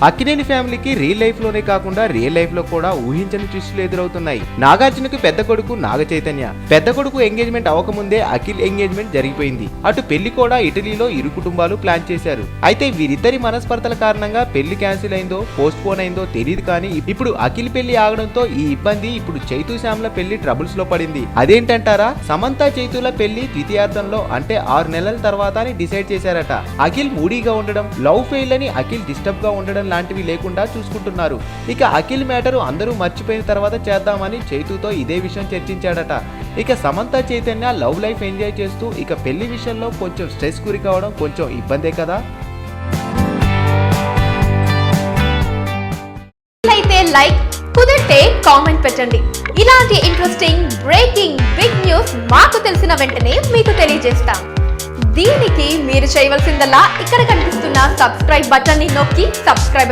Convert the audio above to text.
అక్కినేని ఫ్యామిలీకి real life లోనే కాకుండా రియల్ లైఫ్ లో కూడా ఊహించని ట్విస్టులు ఎదురవుతున్నాయి. నాగార్జునకు పెద్ద కొడుకు నాగ చైతన్య, పెద్ద కొడుకు ఎంగేజ్మెంట్ అవ్వకముందే అఖిల్ ఎంగేజ్మెంట్ జరిగిపోయింది. అటు పెళ్లి కూడా ఇటలీలో ఇరు కుటుంబాలు ప్లాన్ చేశారు. అయితే వీరిద్దరి మనస్పర్ధల కారణంగా పెళ్లి క్యాన్సిల్ అయిందో పోస్ట్ పోన్ అయిందో తెలియదు. కానీ ఇప్పుడు అఖిల్ పెళ్లి ఆగడంతో ఈ ఇబ్బంది ఇప్పుడు చైతు శ్యామ్ల పెళ్లి ట్రబుల్స్ లో పడింది. అదేంటంటారా? సమంత చైతుల పెళ్లి ద్వితీయార్థంలో అంటే 6 నెలల తర్వాత అని డిసైడ్ చేశారట. అఖిల్ మూడీగా ఉండడం, లవ్ ఫెయిల్ అని అఖిల్ డిస్టర్బ్ గా ఉండడం లాంటివి లేకుండా చూసుకుంటున్నారు. ఇక అఖిల్ మ్యాటర్ అందరూ మర్చిపోయిన తర్వాత చేద్దామని చైతుతో ఇదే విషయం చర్చించాడట. ఇక Samantha Chaitanya love life enjoy చేస్తూ ఇక పెళ్లి విషయంలో కొంచెం స్ట్రెస్ గురి కావడం కొంచెం ఇబ్బందే కదా. లైక్ కుదిరితే కామెంట్ పెట్టండి. ఇలాంటి ఇంట్రెస్టింగ్ బ్రేకింగ్ బిగ్ న్యూస్ మాకు తెలిసిన వెంటనే మీకు తెలియజేస్తాం. దీనికి మీరు చేయవలసిందల్లా ఇక్కడ కనిపిస్తున్న సబ్స్క్రైబ్ బటన్ ని నొక్కి సబ్స్క్రైబ్